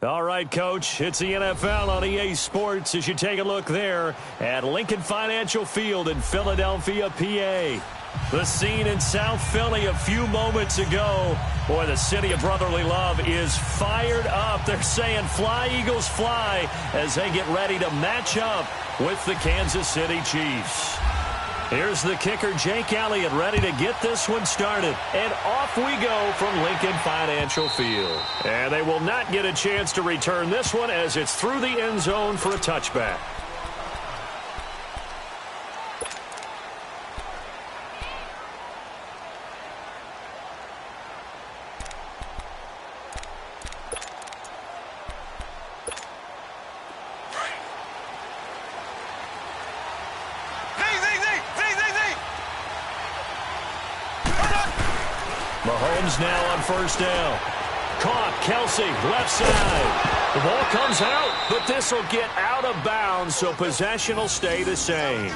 All right, Coach, it's the NFL on EA Sports as you take a look there at Lincoln Financial Field in Philadelphia, PA. The scene in South Philly a few moments ago. Boy, the city of brotherly love is fired up. They're saying fly, Eagles, fly as they get ready to match up with the Kansas City Chiefs. Here's the kicker, Jake Elliott, ready to get this one started. And off we go from Lincoln Financial Field. And they will not get a chance to return this one as it's through the end zone for a touchback. Mahomes now on first down. Caught, Kelsey, left side. The ball comes out, but this will get out of bounds, so possession will stay the same.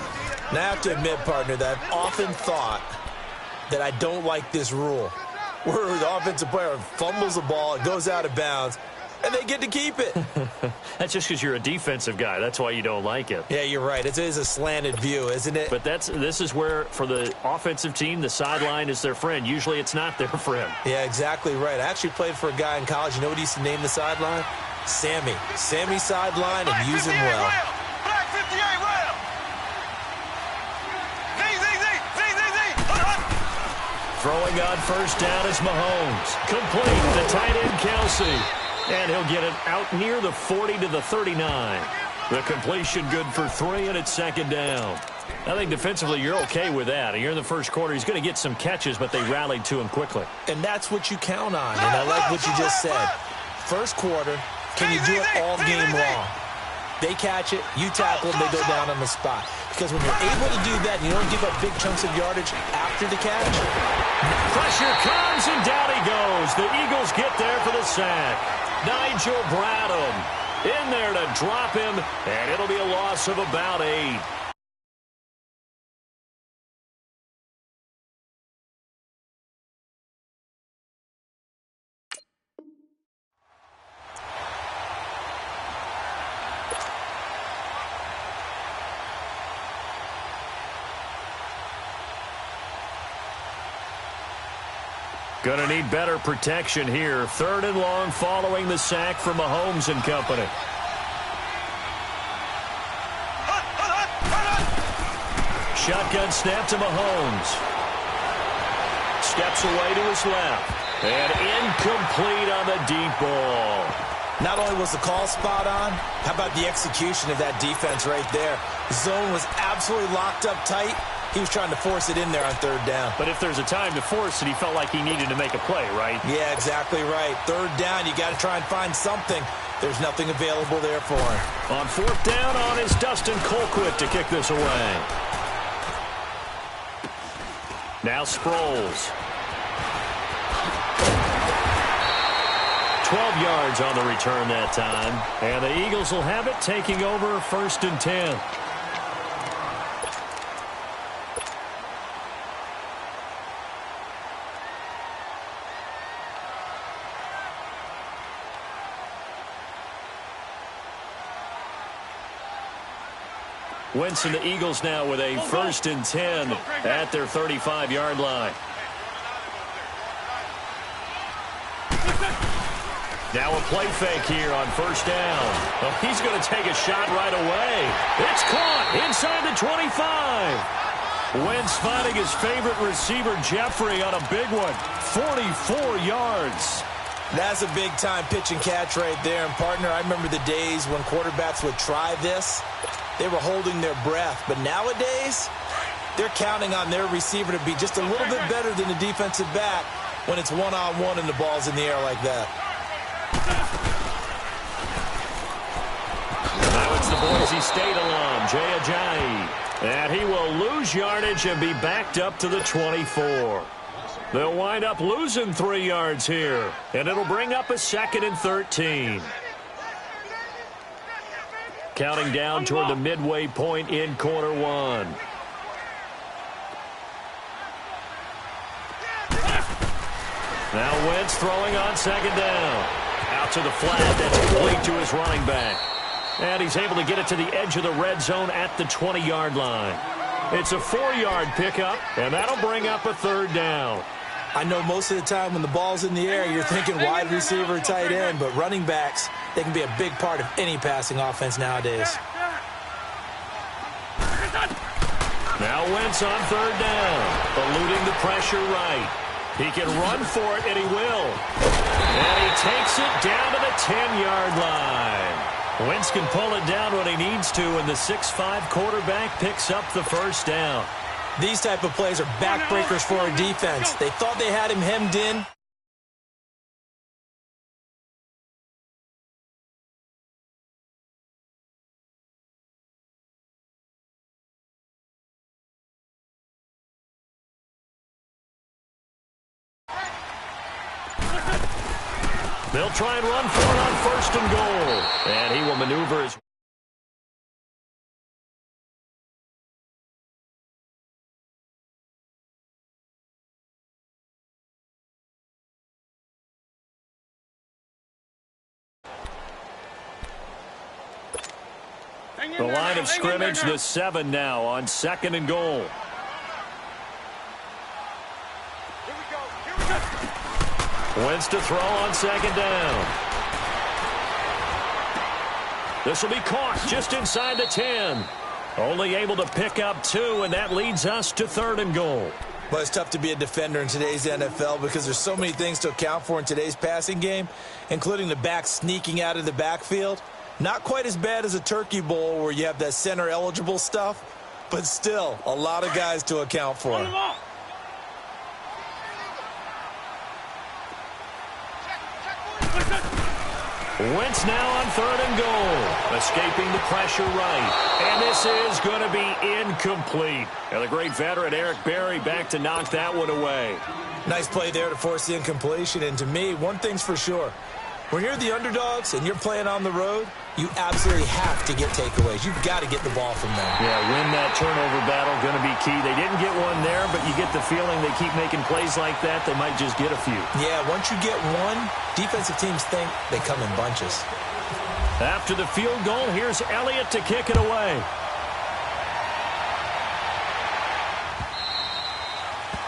Now, I have to admit, partner, that I've often thought that I don't like this rule, where the offensive player fumbles the ball, it goes out of bounds, and they get to keep it. That's just because you're a defensive guy. That's why you don't like it. Yeah, you're right. It is a slanted view, isn't it? But this is where, for the offensive team, the sideline is their friend. Usually it's not their friend. Yeah, exactly right. I actually played for a guy in college. You know what he used to name the sideline? Sammy. Sammy sideline, and use him well. Black 58 rail. Throwing on first down is Mahomes. Complete to tight end Kelsey. And he'll get it out near the 40 to the 39. The completion good for 3, and it's second down. I think defensively you're okay with that. You're in the first quarter. He's going to get some catches, but they rallied to him quickly. And that's what you count on, and I like what you just said. First quarter, can you do it all game long? They catch it, you tackle them, they go down on the spot. Because when you're able to do that, you don't give up big chunks of yardage after the catch. Pressure comes, and down he goes. The Eagles get there for the sack. Nigel Bradham in there to drop him, and it'll be a loss of about 8. Going to need better protection here. 3rd and long following the sack from Mahomes and company. Shotgun snap to Mahomes. Steps away to his left. And incomplete on the deep ball. Not only was the call spot on, how about the execution of that defense right there? The zone was absolutely locked up tight. He was trying to force it in there on 3rd down. But if there's a time to force it, he felt like he needed to make a play, right? Yeah, exactly right. 3rd down, you got to try and find something. There's nothing available there for him. On 4th down on is Dustin Colquitt to kick this away. Now Sproles. 12 yards on the return that time. And the Eagles will have it, taking over 1st and 10. Wentz and the Eagles now with a 1st and 10 at their 35-yard line. Now a play fake here on 1st down. Oh, he's going to take a shot right away. It's caught inside the 25. Wentz finding his favorite receiver, Jeffrey, on a big one. 44 yards. That's a big-time pitch and catch right there. And, partner, I remember the days when quarterbacks would try this. They were holding their breath. But nowadays, they're counting on their receiver to be just a little bit better than the defensive back when it's one-on-one and the ball's in the air like that. Now it's the Boise State alum, Jay Ajayi. And he will lose yardage and be backed up to the 24. They'll wind up losing 3 yards here. And it'll bring up a 2nd and 13. Counting down toward the midway point in quarter 1. Now Wentz throwing on 2nd down. Out to the flat. That's complete to his running back. And he's able to get it to the edge of the red zone at the 20-yard line. It's a 4-yard pickup, and that'll bring up a third down. I know most of the time when the ball's in the air, you're thinking wide receiver, tight end, but running backs, they can be a big part of any passing offense nowadays. Now Wentz on third down, eluding the pressure right. He can run for it, and he will. And he takes it down to the 10-yard line. Wentz can pull it down when he needs to, and the 6'5" quarterback picks up the first down. These type of plays are backbreakers for a defense. They thought they had him hemmed in. They'll try and run for it on first and goal. And he will maneuver his... The line of scrimmage, the 7 now on second and goal. Wentz to throw on second down. This will be caught just inside the 10. Only able to pick up 2, and that leads us to third and goal. Well, it's tough to be a defender in today's NFL because there's so many things to account for in today's passing game, including the back sneaking out of the backfield. Not quite as bad as a turkey bowl where you have that center-eligible stuff, but still a lot of guys to account for. Wentz now on third and goal, escaping the pressure right. And this is going to be incomplete. And the great veteran Eric Berry back to knock that one away. Nice play there to force the incompletion. And to me, one thing's for sure. When you're the underdogs and you're playing on the road, you absolutely have to get takeaways. You've got to get the ball from them. Yeah, win that turnover battle, going to be key. They didn't get one there, but you get the feeling they keep making plays like that, they might just get a few. Yeah, once you get one, defensive teams think they come in bunches. After the field goal, here's Elliott to kick it away.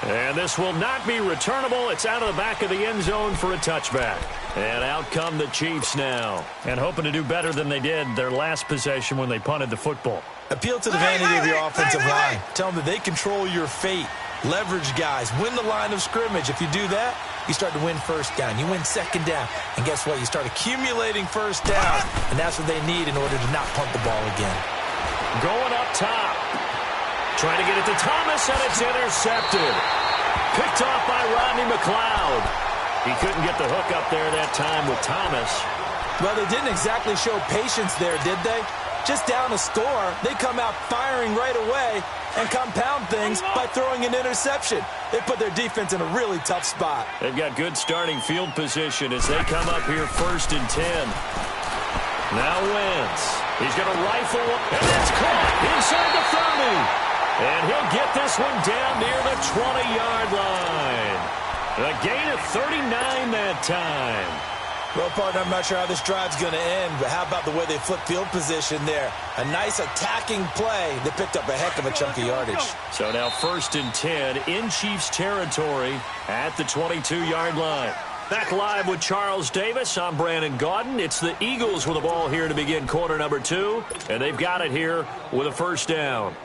And this will not be returnable. It's out of the back of the end zone for a touchback. And out come the Chiefs now. And hoping to do better than they did their last possession when they punted the football. Appeal to the vanity of your offensive line. Tell them that they control your fate. Leverage guys. Win the line of scrimmage. If you do that, you start to win first down. You win second down. And guess what? You start accumulating first down. And that's what they need in order to not punt the ball again. Going up top. Trying to get it to Thomas, and it's intercepted. Picked off by Rodney McLeod. He couldn't get the hook up there that time with Thomas. Well, they didn't exactly show patience there, did they? Just down a score, they come out firing right away and compound things by throwing an interception. They put their defense in a really tough spot. They've got good starting field position as they come up here first and 10. Now Wentz. He's going to rifle, and it's caught inside the 30. And he'll get this one down near the 20-yard line. A gain of 39 that time. Well, partner, I'm not sure how this drive's going to end, but how about the way they flip field position there? A nice attacking play that picked up a heck of a chunk of yardage. So now first and 10 in Chiefs territory at the 22-yard line. Back live with Charles Davis. I'm Brandon Gaudin. It's the Eagles with the ball here to begin quarter number 2, and they've got it here with a first down.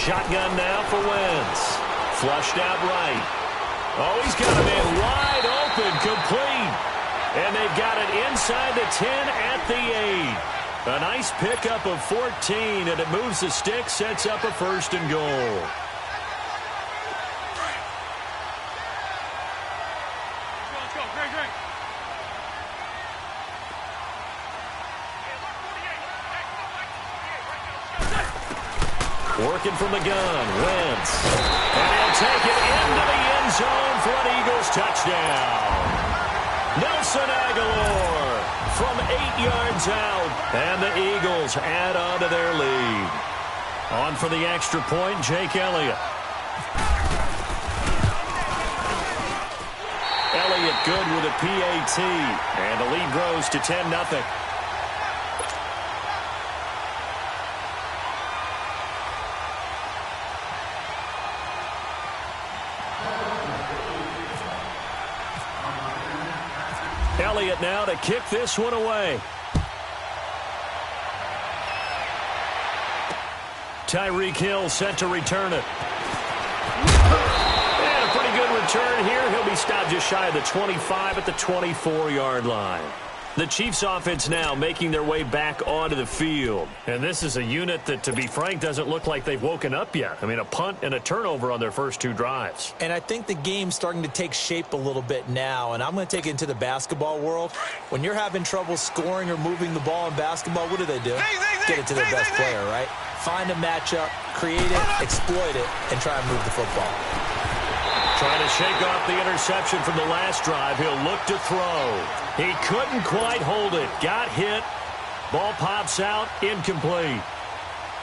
Shotgun now for Wentz. Flushed out right. Oh, he's got a man wide open, complete. And they've got it inside the 10 at the 8. A nice pickup of 14, and it moves the stick, sets up a first and goal. Working from the gun, Wentz. And he'll touchdown. Nelson Aguilar from 8 yards out, and the Eagles add on to their lead. On for the extra point, Jake Elliott. Elliott good with a PAT, and the lead grows to 10-0. Elliott now to kick this one away. Tyreek Hill set to return it. And a pretty good return here. He'll be stopped just shy of the 25 at the 24-yard line. The Chiefs offense now making their way back onto the field. And this is a unit that, to be frank, doesn't look like they've woken up yet. I mean, a punt and a turnover on their first 2 drives. And I think the game's starting to take shape a little bit now. And I'm going to take it into the basketball world. When you're having trouble scoring or moving the ball in basketball, what do? Get it to their best player, right? Find a matchup, create it, exploit it, and try and move the football. Trying to shake off the interception from the last drive. He'll look to throw. He couldn't quite hold it. Got hit. Ball pops out. Incomplete.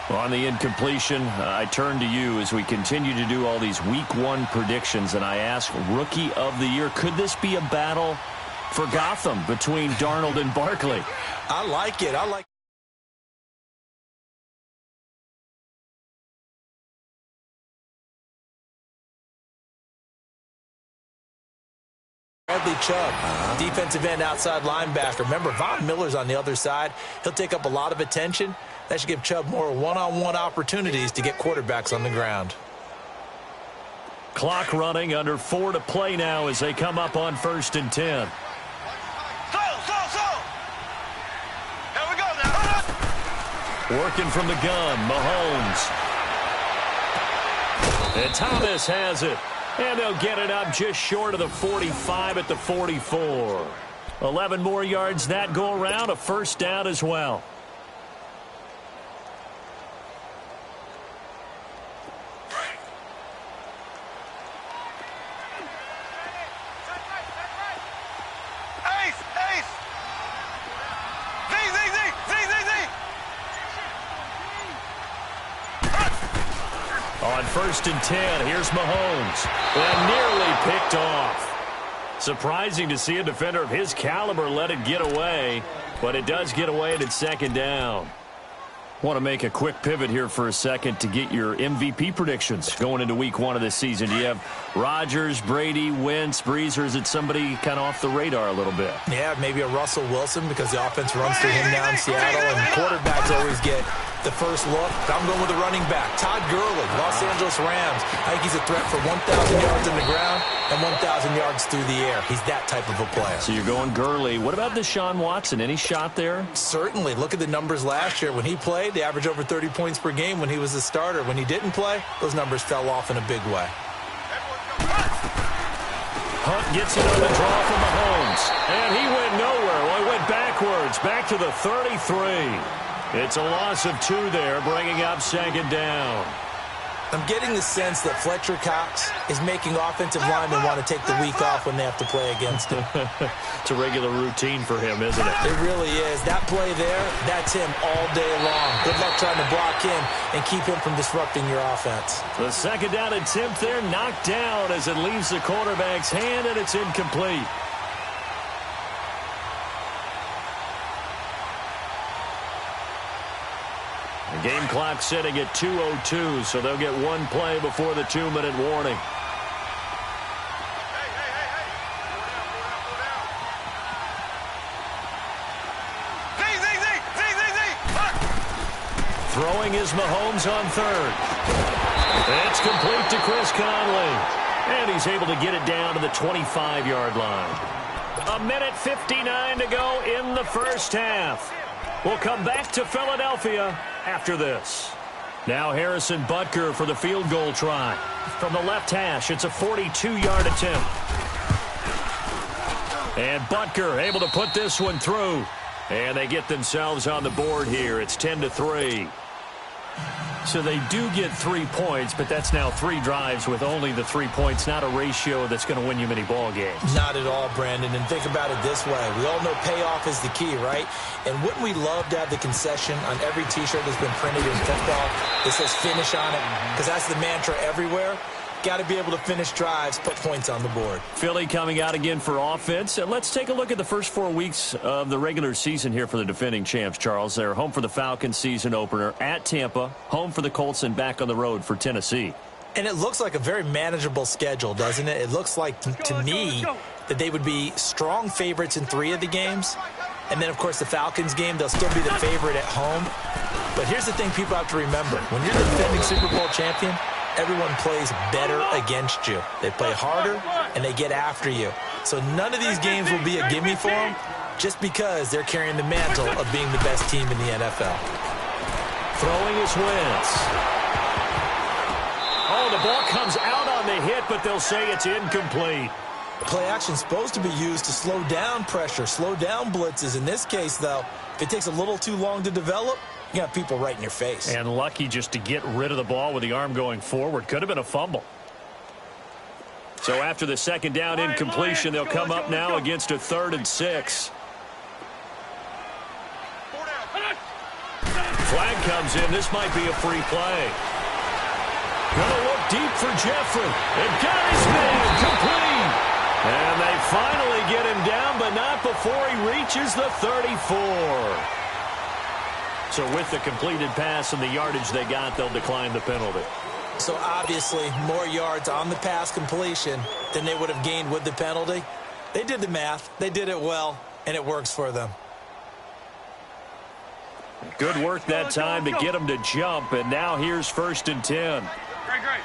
On the incompletion, I turn to you as we continue to do all these Week 1 predictions, and I ask, Rookie of the Year, could this be a battle for Gotham between Darnold and Barkley? I like it. Bradley Chubb, defensive end, outside linebacker. Remember, Von Miller's on the other side. He'll take up a lot of attention. That should give Chubb more one-on-one opportunities to get quarterbacks on the ground. Clock running, under 4 to play now as they come up on 1st and 10. Here we go now. Working from the gun, Mahomes. And Thomas has it. And they'll get it up just short of the 45 at the 44. 11 more yards that go around, a first down as well. On 1st and 10, here's Mahomes. And nearly picked off. Surprising to see a defender of his caliber let it get away, but it does get away and it's 2nd down. Want to make a quick pivot here for a second to get your MVP predictions going into Week 1 of this season. Do you have Rodgers, Brady, Wentz, Brees, or is it somebody kind of off the radar a little bit? Yeah, maybe a Russell Wilson because the offense runs through him now in Seattle, and quarterbacks always get the first look. I'm going with the running back, Todd Gurley, Los Angeles Rams. I think he's a threat for 1,000 yards in the ground and 1,000 yards through the air. He's that type of a player. So you're going Gurley. What about Deshaun Watson? Any shot there? Certainly. Look at the numbers last year. When he played, they averaged over 30 points per game when he was a starter. When he didn't play, those numbers fell off in a big way. Hunt gets it on the draw from Mahomes. And he went nowhere. Well, he went backwards, back to the 33. It's a loss of 2 there, bringing up 2nd down. I'm getting the sense that Fletcher Cox is making offensive linemen want to take the week off when they have to play against him. It's a regular routine for him, isn't it? It really is. That play there, that's him all day long. Good luck trying to block him and keep him from disrupting your offense. The 2nd down attempt there knocked down as it leaves the quarterback's hand, and it's incomplete. The game clock sitting at 2:02, so they'll get 1 play before the 2-minute warning. Throwing is Mahomes on 3rd. It's complete to Chris Conley. And he's able to get it down to the 25-yard line. 1:59 to go in the first half. We'll come back to Philadelphia after this. Now Harrison Butker for the field goal try. From the left hash, it's a 42-yard attempt. And Butker able to put this one through. And they get themselves on the board here. It's 10-3. So they do get 3 points, but that's now 3 drives with only the 3 points, not a ratio that's going to win you many ball games. Not at all, Brandon. And think about it this way. We all know payoff is the key, right? And wouldn't we love to have the concession on every T-shirt that's been printed in football that says finish on it? Because that's the mantra everywhere. Got to be able to finish drives, put points on the board. Philly coming out again for offense. And let's take a look at the first 4 weeks of the regular season here for the defending champs, Charles. They're home for the Falcons season opener at Tampa, home for the Colts, and back on the road for Tennessee. And it looks like a very manageable schedule, doesn't it? It looks like, to me, that they would be strong favorites in 3 of the games. And then, of course, the Falcons game, they'll still be the favorite at home. But here's the thing people have to remember. When you're the defending Super Bowl champion, everyone plays better against you. They play harder, and they get after you. So none of these games will be a gimme for them just because they're carrying the mantle of being the best team in the NFL. Throwing is Wentz. Oh, the ball comes out on the hit, but they'll say it's incomplete. Play action is supposed to be used to slow down pressure, slow down blitzes. In this case, though, if it takes a little too long to develop, you got people right in your face. And lucky just to get rid of the ball with the arm going forward. Could have been a fumble. So after the second down incompletion, they'll come up now against a 3rd and 6. Flag comes in. This might be a free play. Gonna look deep for Jeffrey. And got his man complete. And they finally get him down, but not before he reaches the 34. So with the completed pass and the yardage they got, they'll decline the penalty. So obviously more yards on the pass completion than they would have gained with the penalty. They did the math. They did it well, and it works for them. Good work that time to get them to jump, and now here's 1st and 10. Great.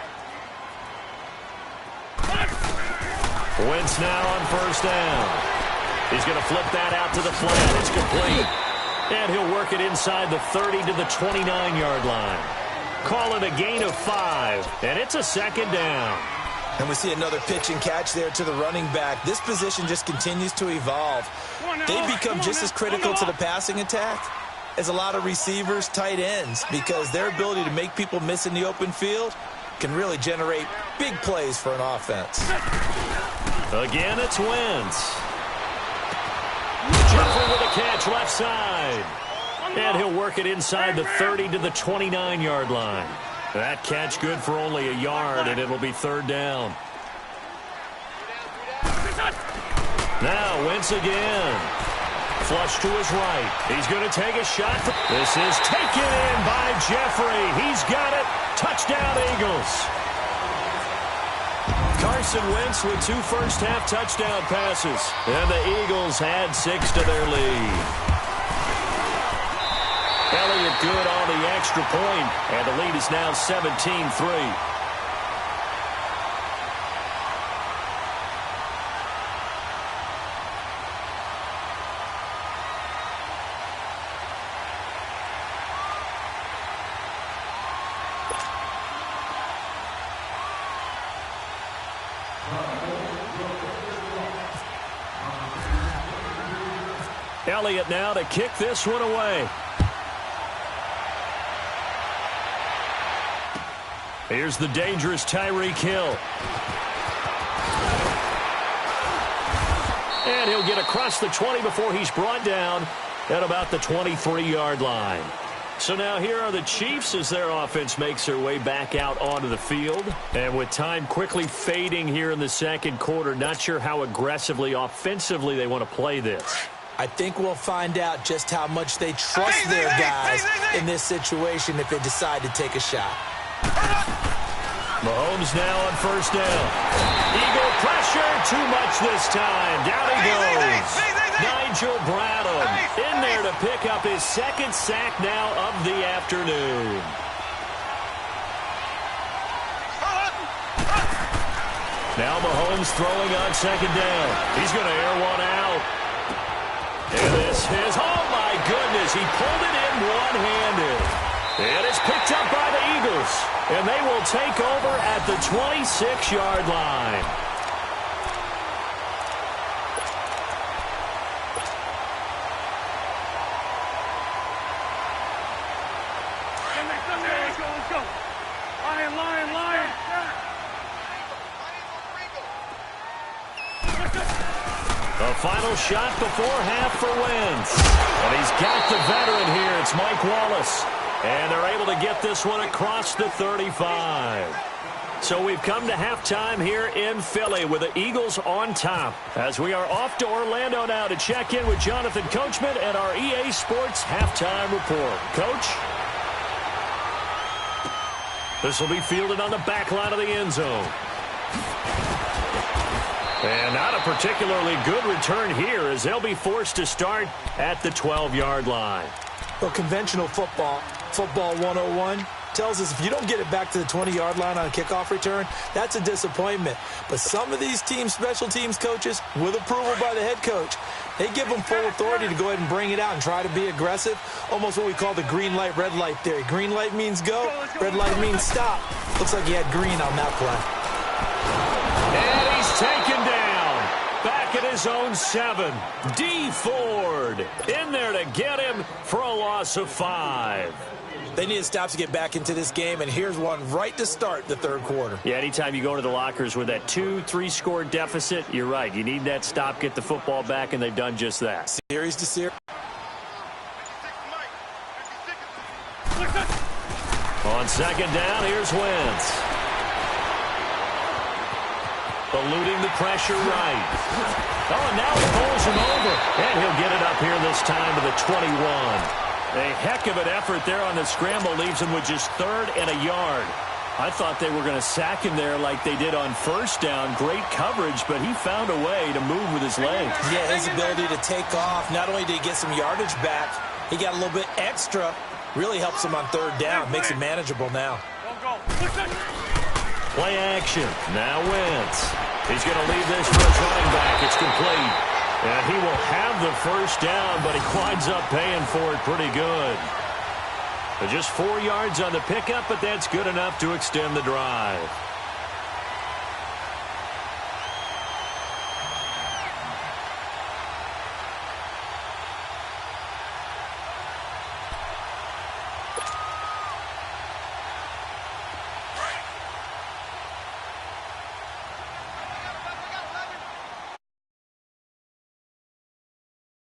Wentz now on 1st down. He's going to flip that out to the flat. It's complete. And he'll work it inside the 30 to the 29-yard line. Call it a gain of 5, and it's a 2nd down. And we see another pitch and catch there to the running back. This position just continues to evolve. They become just as critical to the passing attack as a lot of receivers, tight ends, because their ability to make people miss in the open field can really generate big plays for an offense. Again, it's Wentz. Jeffrey with a catch left side. And he'll work it inside the 30 to the 29-yard line. That catch good for only a yard, and it'll be 3rd down. Now Wentz again. Flush to his right. He's going to take a shot. This is taken in by Jeffrey. He's got it. Touchdown, Eagles. Carson Wentz with 2 first-half touchdown passes. And the Eagles had 6 to their lead. Elliott good on the extra point, and the lead is now 17-3. Elliott now to kick this one away. Here's the dangerous Tyreek Hill. And he'll get across the 20 before he's brought down at about the 23-yard line. So now here are the Chiefs as their offense makes their way back out onto the field. And with time quickly fading here in the second quarter, not sure how aggressively, offensively they want to play this. I think we'll find out just how much they trust their guys in this situation if they decide to take a shot. Mahomes now on 1st down. Eagle pressure, too much this time. Down he goes. Nigel Bradham in there to pick up his 2nd sack now of the afternoon. Now Mahomes throwing on 2nd down. He's going to air one out. And this is, oh my goodness, he pulled it in one-handed. And it's picked up by the Eagles. And they will take over at the 26-yard line. The final shot before half for Wentz. And he's got the veteran here. It's Mike Wallace. And they're able to get this one across the 35. So we've come to halftime here in Philly with the Eagles on top. As we are off to Orlando now to check in with Jonathan Coachman and our EA Sports halftime report. Coach? This will be fielded on the back line of the end zone. And not a particularly good return here as they'll be forced to start at the 12-yard line. Well, conventional football 101, tells us if you don't get it back to the 20-yard line on a kickoff return, that's a disappointment. But some of these teams, special teams coaches, with approval by the head coach, they give them full authority to go ahead and bring it out and try to be aggressive, almost what we call the green light, red light theory. Green light means go, red light means stop. Looks like he had green on that play. And he's taken down. Back at his own 7. D. Ford in there to get him for a loss of 5. They need stops to get back into this game, and here's one right to start the third quarter. Yeah, anytime you go to the lockers with that 2-3 score deficit, you're right. You need that stop, get the football back, and they've done just that. Series to series. On second down, here's Wentz. Eluding the pressure right. Oh, now he pulls him over, and he'll get it up here this time to the 21. A heck of an effort there on the scramble leaves him with just 3rd and a yard. I thought they were going to sack him there like they did on first down. Great coverage, but he found a way to move with his legs. Yeah, his ability to take off. Not only did he get some yardage back, he got a little bit extra. Really helps him on 3rd down. Makes it manageable now. Play action. Now Wentz. He's going to leave this for his running back. It's complete. And he will have the first down, but he winds up paying for it pretty good. Just 4 yards on the pickup, but that's good enough to extend the drive.